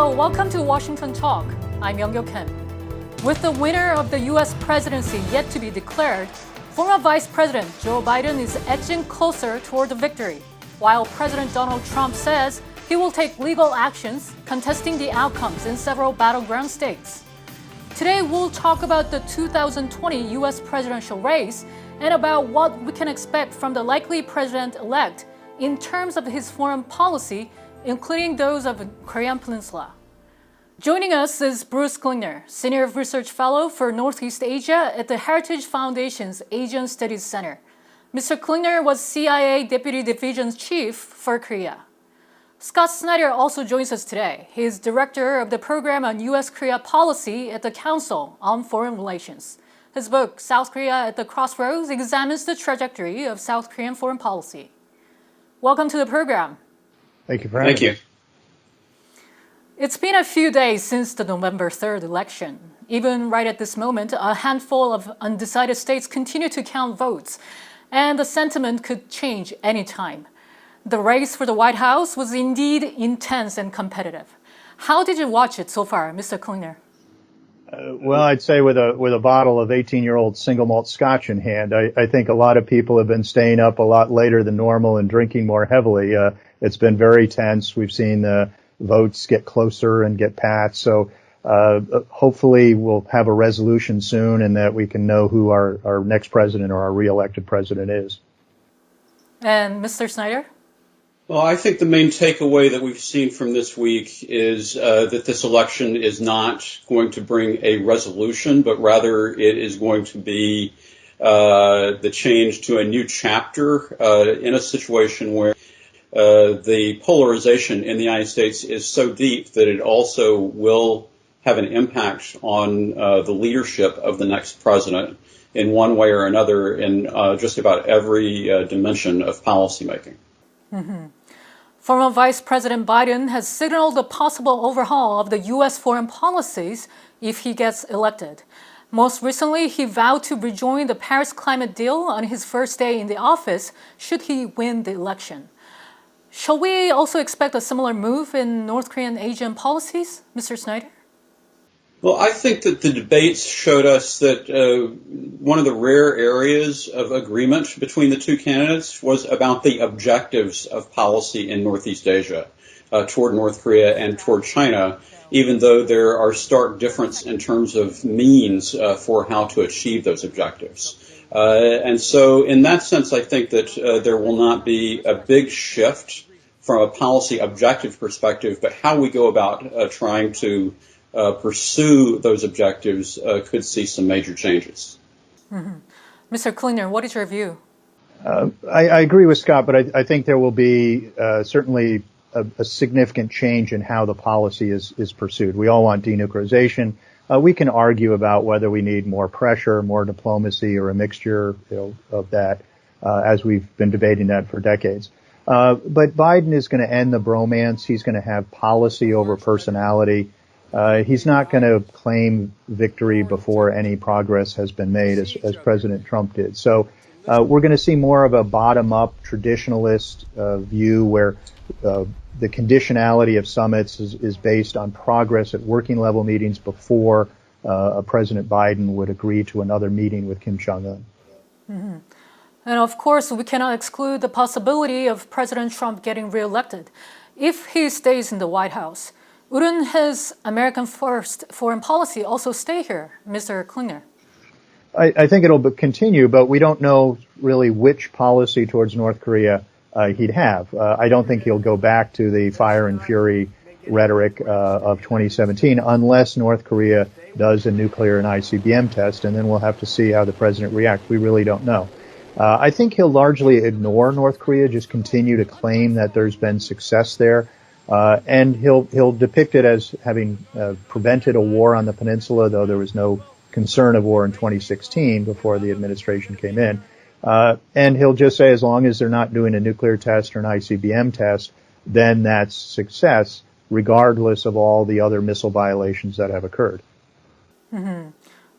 Hello, welcome to Washington Talk. I'm Young-Gyo Kim. With the winner of the U.S. presidency yet to be declared, former Vice President Joe Biden is edging closer toward the victory, while President Donald Trump says he will take legal actions contesting the outcomes in several battleground states. Today, we'll talk about the 2020 U.S. presidential race and about what we can expect from the likely president-elect in terms of his foreign policy, including those of the Korean Peninsula. Joining us is Bruce Klingner, Senior Research Fellow for Northeast Asia at the Heritage Foundation's Asian Studies Center. Mr. Klingner was CIA Deputy Division Chief for Korea. Scott Snyder also joins us today. He is Director of the Program on U.S.-Korea Policy at the Council on Foreign Relations. His book, South Korea at the Crossroads, examines the trajectory of South Korean foreign policy. Welcome to the program. Thank you for having me. Thank you. It's been a few days since the November 3rd election. Even right at this moment, a handful of undecided states continue to count votes, and the sentiment could change any time. The race for the White House was indeed intense and competitive. How did you watch it so far, Mr. Klingner? Well, I'd say with a bottle of 18-year-old single malt scotch in hand, I think a lot of people have been staying up a lot later than normal and drinking more heavily. It's been very tense. We've seen votes get closer and get passed. So hopefully we'll have a resolution soon and that we can know who our next president or our re-elected president is. And Mr. Snyder? Well, I think the main takeaway that we've seen from this week is that this election is not going to bring a resolution, but rather it is going to be the change to a new chapter in a situation where the polarization in the United States is so deep that it also will have an impact on the leadership of the next president in one way or another in just about every dimension of policymaking. Mm-hmm. Former Vice President Biden has signaled a possible overhaul of the U.S. foreign policies if he gets elected. Most recently, he vowed to rejoin the Paris climate deal on his first day in the office should he win the election. Shall we also expect a similar move in North Korean Asian policies, Mr. Snyder? Well, I think that the debates showed us that one of the rare areas of agreement between the two candidates was about the objectives of policy in Northeast Asia toward North Korea and toward China, even though there are stark differences in terms of means for how to achieve those objectives. And so in that sense, I think that there will not be a big shift from a policy objective perspective, but how we go about trying to pursue those objectives could see some major changes. Mm-hmm. Mr. Klingner, what is your view? I agree with Scott, but I think there will be certainly a significant change in how the policy is pursued. We all want denuclearization. We can argue about whether we need more pressure, more diplomacy, or a mixture of that, as we've been debating that for decades. But Biden is going to end the bromance. He's going to have policy over personality. He's not going to claim victory before any progress has been made, as President Trump did. So we're going to see more of a bottom-up traditionalist view where the conditionality of summits is based on progress at working-level meetings before President Biden would agree to another meeting with Kim Jong-un. Mm-hmm. And of course, we cannot exclude the possibility of President Trump getting reelected if he stays in the White House. Wouldn't his American first foreign policy also stay here, Mr. Klingner? I think it'll continue, but we don't know really which policy towards North Korea he'd have. I don't think he'll go back to the fire and fury rhetoric of 2017 unless North Korea does a nuclear and ICBM test, and then we'll have to see how the president reacts. We really don't know. I think he'll largely ignore North Korea, just continue to claim that there's been success there. And he'll depict it as having prevented a war on the peninsula, though there was no concern of war in 2016 before the administration came in. And he'll just say as long as they're not doing a nuclear test or an ICBM test, then that's success, regardless of all the other missile violations that have occurred. Mm-hmm.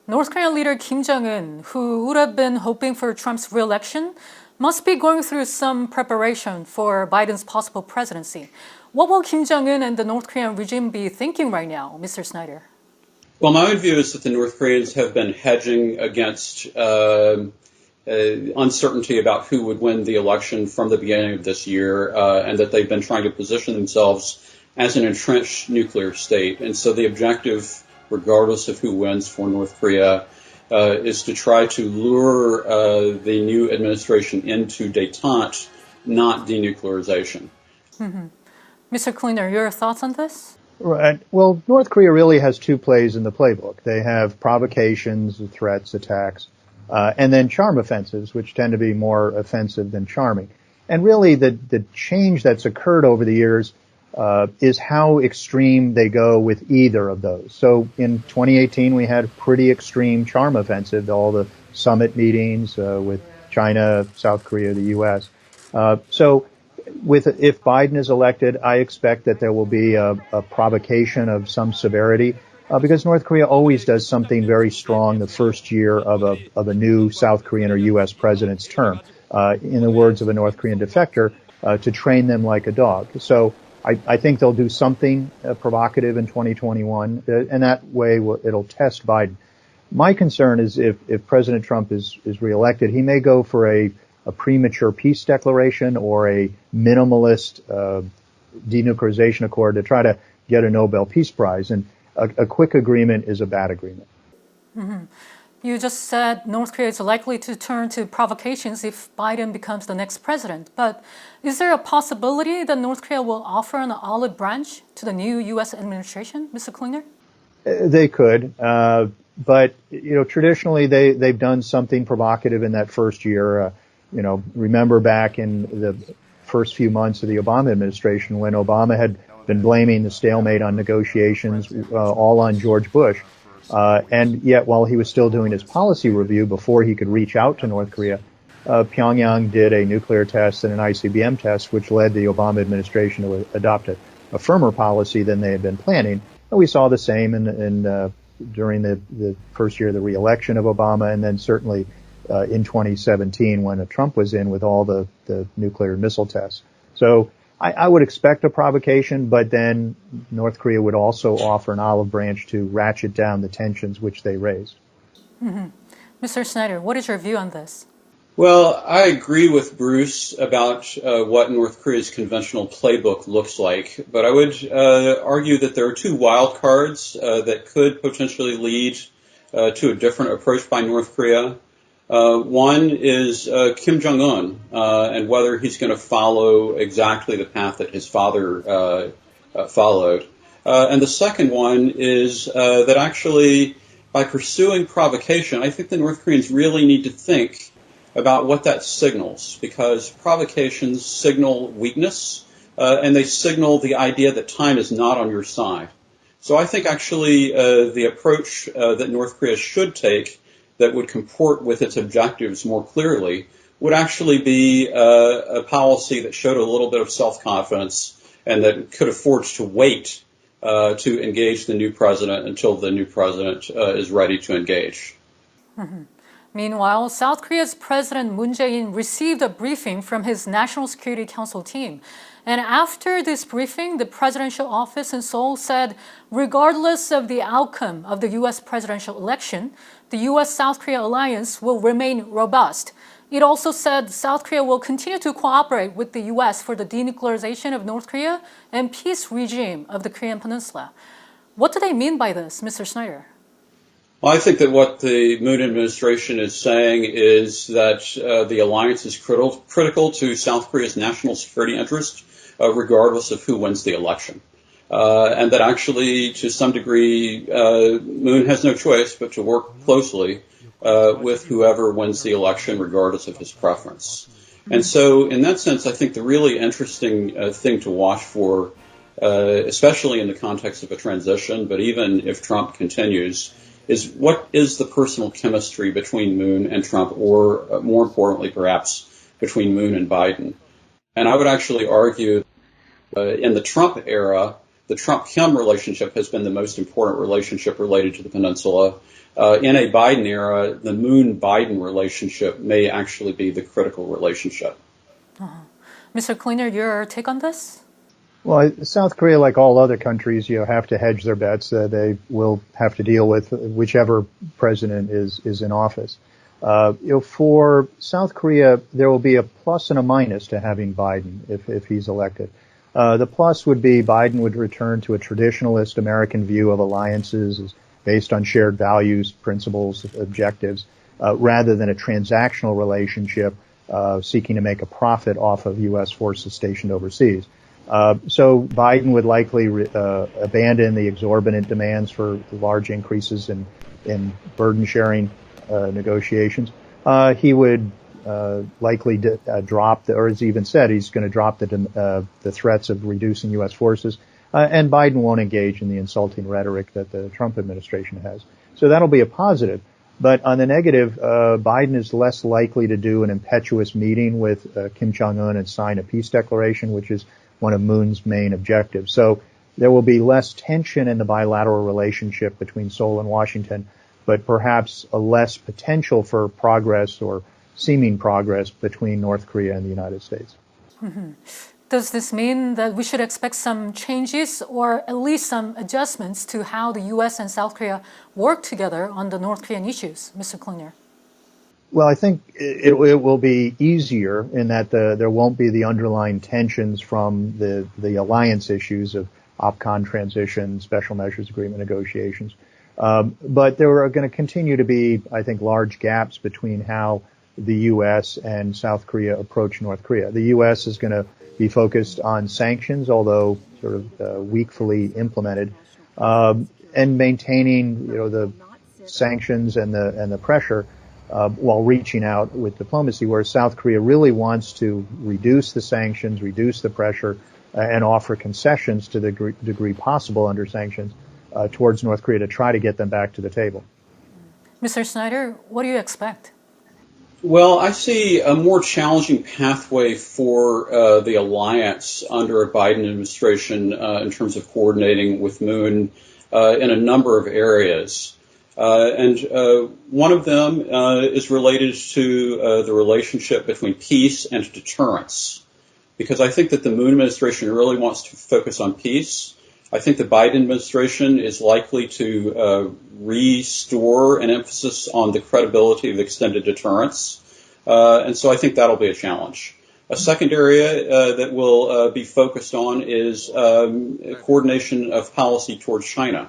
North Korean leader Kim Jong-un, who would have been hoping for Trump's re-election, must be going through some preparation for Biden's possible presidency. What will Kim Jong-un and the North Korean regime be thinking right now, Mr. Snyder? Well, my own view is that the North Koreans have been hedging against uncertainty about who would win the election from the beginning of this year, and that they've been trying to position themselves as an entrenched nuclear state. And so the objective, regardless of who wins for North Korea, is to try to lure the new administration into détente, not denuclearization. Mm-hmm. Mr. Klingner, your thoughts on this? Right. Well, North Korea really has two plays in the playbook. They have provocations, threats, attacks, and then charm offensives, which tend to be more offensive than charming. And really the change that's occurred over the years is how extreme they go with either of those. So in 2018, we had a pretty extreme charm offensive, all the summit meetings with China, South Korea, the U.S. If Biden is elected, I expect that there will be a provocation of some severity, because North Korea always does something very strong the first year of a new South Korean or U.S. president's term. In the words of a North Korean defector, to train them like a dog. So I think they'll do something provocative in 2021, and that way it'll test Biden. My concern is if President Trump is reelected, he may go for a premature peace declaration or a minimalist denuclearization accord to try to get a Nobel Peace Prize. And a quick agreement is a bad agreement. Mm-hmm. You just said North Korea is likely to turn to provocations if Biden becomes the next president. But is there a possibility that North Korea will offer an olive branch to the new U.S. administration, Mr. Klingner? They could. But, traditionally they've done something provocative in that first year. Remember back in the first few months of the Obama administration when Obama had been blaming the stalemate on negotiations all on George Bush. And yet while he was still doing his policy review before he could reach out to North Korea, Pyongyang did a nuclear test and an ICBM test, which led the Obama administration to adopt a firmer policy than they had been planning. And we saw the same during the first year of the re-election of Obama, and then certainly in 2017 when Trump was in with all the nuclear missile tests. So I would expect a provocation, but then North Korea would also offer an olive branch to ratchet down the tensions which they raised. Mm-hmm. Mr. Snyder, what is your view on this? Well, I agree with Bruce about what North Korea's conventional playbook looks like, but I would argue that there are two wild cards that could potentially lead to a different approach by North Korea. One is Kim Jong-un and whether he's going to follow exactly the path that his father followed. And the second one is that actually by pursuing provocation, I think the North Koreans really need to think about what that signals, because provocations signal weakness and they signal the idea that time is not on your side. So I think actually the approach that North Korea should take that would comport with its objectives more clearly would actually be a policy that showed a little bit of self-confidence and that could afford to wait to engage the new president until the new president is ready to engage. Mm-hmm. Meanwhile, South Korea's President Moon Jae-in received a briefing from his National Security Council team. And after this briefing, the presidential office in Seoul said, regardless of the outcome of the U.S. presidential election, the U.S.-South Korea alliance will remain robust. It also said South Korea will continue to cooperate with the U.S. for the denuclearization of North Korea and peace regime of the Korean Peninsula. What do they mean by this, Mr. Snyder? Well, I think that what the Moon administration is saying is that the alliance is critical to South Korea's national security interest, regardless of who wins the election. And that actually, to some degree, Moon has no choice but to work closely with whoever wins the election, regardless of his preference. And so, in that sense, I think the really interesting thing to watch for, especially in the context of a transition, but even if Trump continues, is what is the personal chemistry between Moon and Trump, or more importantly, perhaps, between Moon and Biden. And I would actually argue in the Trump era, the Trump-Kim relationship has been the most important relationship related to the peninsula. In a Biden era, the Moon-Biden relationship may actually be the critical relationship. Mr. Klingner, your take on this? Well, South Korea, like all other countries, have to hedge their bets. They will have to deal with whichever president is in office. For South Korea, there will be a plus and a minus to having Biden if he's elected. The plus would be Biden would return to a traditionalist American view of alliances based on shared values, principles, objectives, rather than a transactional relationship seeking to make a profit off of U.S. forces stationed overseas. So Biden would likely abandon the exorbitant demands for large increases in burden sharing negotiations. He would likely drop, or as he even said, he's going to drop the threats of reducing U.S. forces. And Biden won't engage in the insulting rhetoric that the Trump administration has. So that'll be a positive. But on the negative, Biden is less likely to do an impetuous meeting with Kim Jong-un and sign a peace declaration, which is one of Moon's main objectives. So there will be less tension in the bilateral relationship between Seoul and Washington, but perhaps a less potential for progress or seeming progress between North Korea and the United States. Mm-hmm. Does this mean that we should expect some changes or at least some adjustments to how the U.S. and South Korea work together on the North Korean issues, Mr. Klingner? Well, I think it will be easier in that there won't be the underlying tensions from the alliance issues of OPCON transition, special measures agreement negotiations. But there are going to continue to be, I think, large gaps between how the U.S. and South Korea approach North Korea. The U.S. is going to be focused on sanctions, although sort of weakly implemented, and maintaining, the sanctions and the pressure. While reaching out with diplomacy, where South Korea really wants to reduce the sanctions, reduce the pressure, and offer concessions to the degree possible under sanctions towards North Korea to try to get them back to the table. Mr. Snyder, what do you expect? Well, I see a more challenging pathway for the alliance under a Biden administration in terms of coordinating with Moon in a number of areas. And one of them is related to the relationship between peace and deterrence, because I think that the Moon administration really wants to focus on peace. I think the Biden administration is likely to restore an emphasis on the credibility of extended deterrence, and so I think that'll be a challenge. A second area that will be focused on is coordination of policy towards China.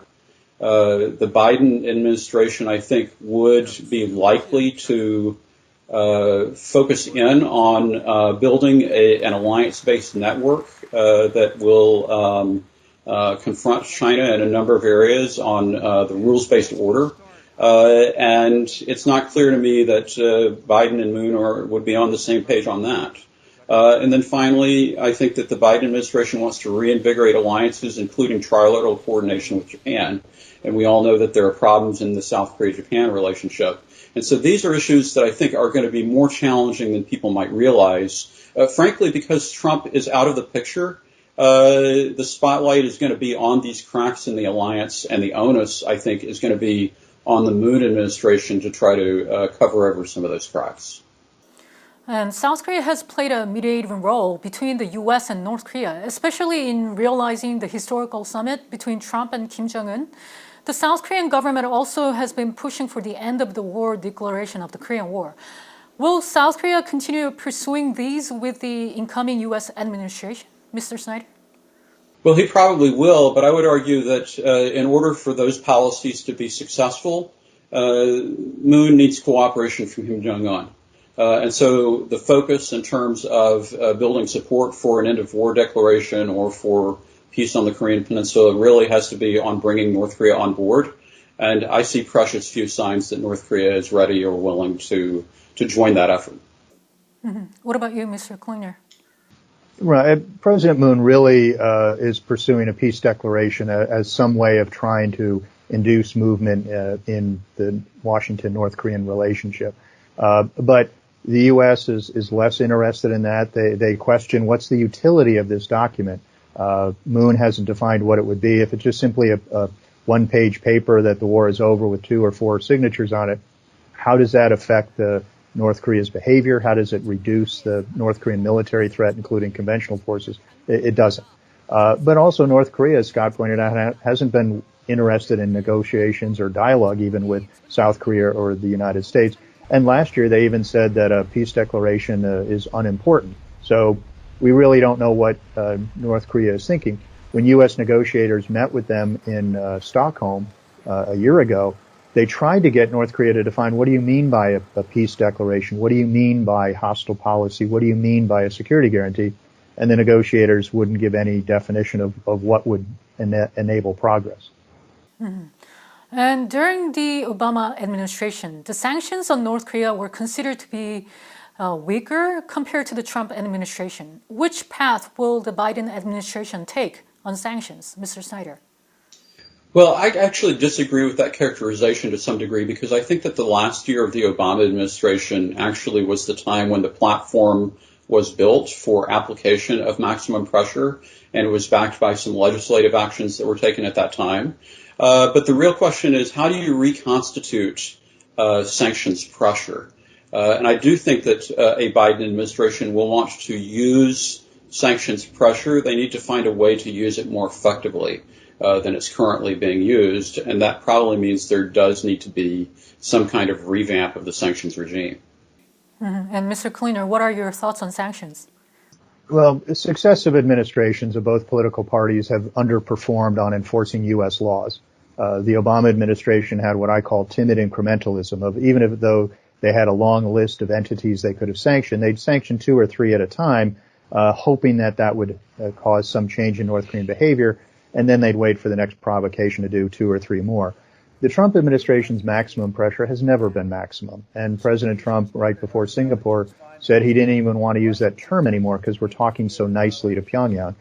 The Biden administration, I think, would be likely to focus in on building an alliance-based network that will confront China in a number of areas on the rules-based order. And it's not clear to me that Biden and Moon would be on the same page on that. And then finally, I think that the Biden administration wants to reinvigorate alliances, including trilateral coordination with Japan. And we all know that there are problems in the South Korea-Japan relationship. And so these are issues that I think are going to be more challenging than people might realize. Frankly, because Trump is out of the picture, the spotlight is going to be on these cracks in the alliance, and the onus, I think, is going to be on the Moon administration to try to cover over some of those cracks. And South Korea has played a mediating role between the U.S. and North Korea, especially in realizing the historical summit between Trump and Kim Jong-un. The South Korean government also has been pushing for the end of the war declaration of the Korean War. Will South Korea continue pursuing these with the incoming U.S. administration, Mr. Snyder? Well, he probably will, but I would argue that in order for those policies to be successful, Moon needs cooperation from Kim Jong-un. And so the focus in terms of building support for an end-of-war declaration or for peace on the Korean Peninsula really has to be on bringing North Korea on board. And I see precious few signs that North Korea is ready or willing to join that effort. Mm-hmm. What about you, Mr. Klingner? Right. President Moon really is pursuing a peace declaration as some way of trying to induce movement in the Washington-North Korean relationship. But the U.S. is less interested in that. They question what's the utility of this document. Moon hasn't defined what it would be. If it's just simply a one-page paper that the war is over with 2 or 4 signatures on it, how does that affect North Korea's behavior? How does it reduce the North Korean military threat, including conventional forces? It doesn't. But also North Korea, as Scott pointed out, hasn't been interested in negotiations or dialogue even with South Korea or the United States. And last year they even said that a peace declaration is unimportant. So we really don't know what North Korea is thinking. When U.S. negotiators met with them in Stockholm a year ago, they tried to get North Korea to define, what do you mean by a peace declaration? What do you mean by hostile policy? What do you mean by a security guarantee? And the negotiators wouldn't give any definition of what would enable progress. Mm-hmm. And during the Obama administration, the sanctions on North Korea were considered to be weaker compared to the Trump administration. Which path will the Biden administration take on sanctions, Mr. Snyder? Well, I actually disagree with that characterization to some degree, because I think that the last year of the Obama administration actually was the time when the platform was built for application of maximum pressure, and it was backed by some legislative actions that were taken at that time. But the real question is, how do you reconstitute sanctions pressure? And I do think that a Biden administration will want to use sanctions pressure. They need to find a way to use it more effectively than it's currently being used, and that probably means there does need to be some kind of revamp of the sanctions regime. Mm-hmm. And Mr. Klingner, what are your thoughts on sanctions? Well, successive administrations of both political parties have underperformed on enforcing U.S. laws. The Obama administration had what I call timid incrementalism of, even though they had a long list of entities they could have sanctioned, they'd sanction 2 or 3 at a time, hoping that would cause some change in North Korean behavior, and then they'd wait for the next provocation to do 2 or 3 more. The Trump administration's maximum pressure has never been maximum, and President Trump, right before Singapore, said he didn't even want to use that term anymore because we're talking so nicely to Pyongyang.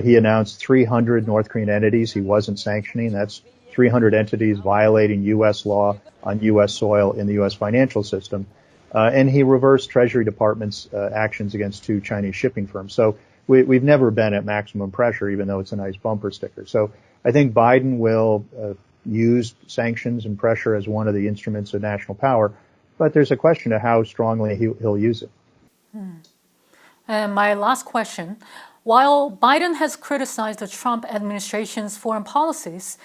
He announced 300 North Korean entities he wasn't sanctioning. That's 300 entities violating U.S. law on U.S. soil in the U.S. financial system. And he reversed Treasury Department's actions against 2 Chinese shipping firms. So we've never been at maximum pressure, even though it's a nice bumper sticker. So I think Biden will use sanctions and pressure as one of the instruments of national power, but there's a question of how strongly he'll use it. And my last question, while Biden has criticized the Trump administration's foreign policies,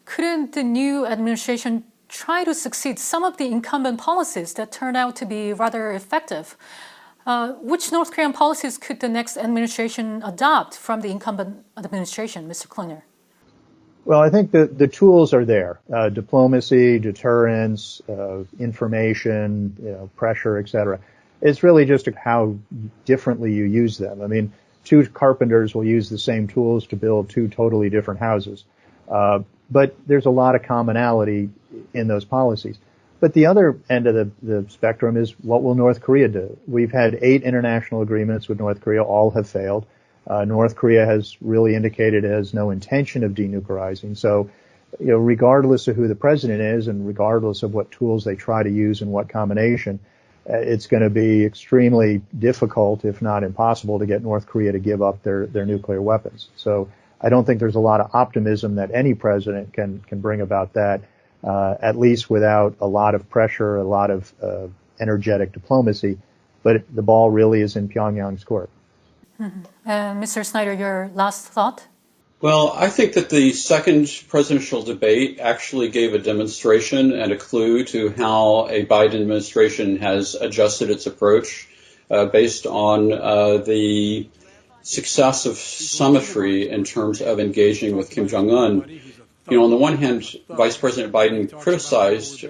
couldn't the new administration try to succeed some of the incumbent policies that turned out to be rather effective? Which North Korean policies could the next administration adopt from the incumbent administration, Mr. Klingner? Well, I think the tools are there. Diplomacy, deterrence, information, pressure, etc. It's really just how differently you use them. I mean, 2 carpenters will use the same tools to build 2 totally different houses. But there's a lot of commonality in those policies. But the other end of the spectrum is, what will North Korea do? We've had 8 international agreements with North Korea. All have failed. North Korea has really indicated it has no intention of denuclearizing. So, regardless of who the president is and regardless of what tools they try to use and what combination, it's going to be extremely difficult, if not impossible, to get North Korea to give up their nuclear weapons. So I don't think there's a lot of optimism that any president can bring about that, at least without a lot of pressure, a lot of energetic diplomacy. But the ball really is in Pyongyang's court. Mm-hmm. And Mr. Snyder, your last thought? Well, I think that the second presidential debate actually gave a demonstration and a clue to how a Biden administration has adjusted its approach based on the success of symmetry in terms of engaging with Kim Jong-un. On the one hand, Vice President Biden criticized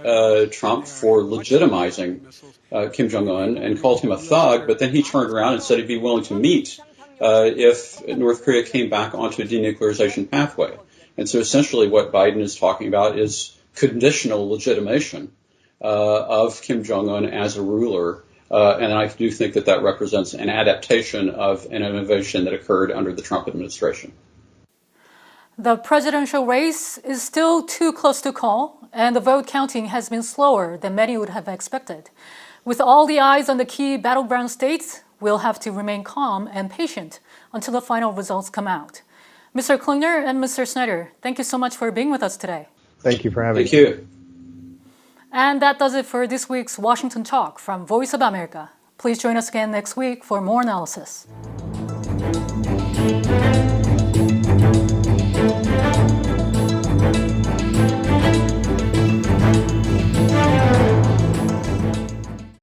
Trump for legitimizing Kim Jong-un and called him a thug, but then he turned around and said he'd be willing to meet if North Korea came back onto a denuclearization pathway. And so essentially what Biden is talking about is conditional legitimation of Kim Jong-un as a ruler. And I do think that represents an adaptation of an innovation that occurred under the Trump administration. The presidential race is still too close to call, and the vote counting has been slower than many would have expected. With all the eyes on the key battleground states, we'll have to remain calm and patient until the final results come out. Mr. Klingner and Mr. Snyder, thank you so much for being with us today. Thank you for having me. Thank you. And that does it for this week's Washington Talk from Voice of America. Please join us again next week for more analysis.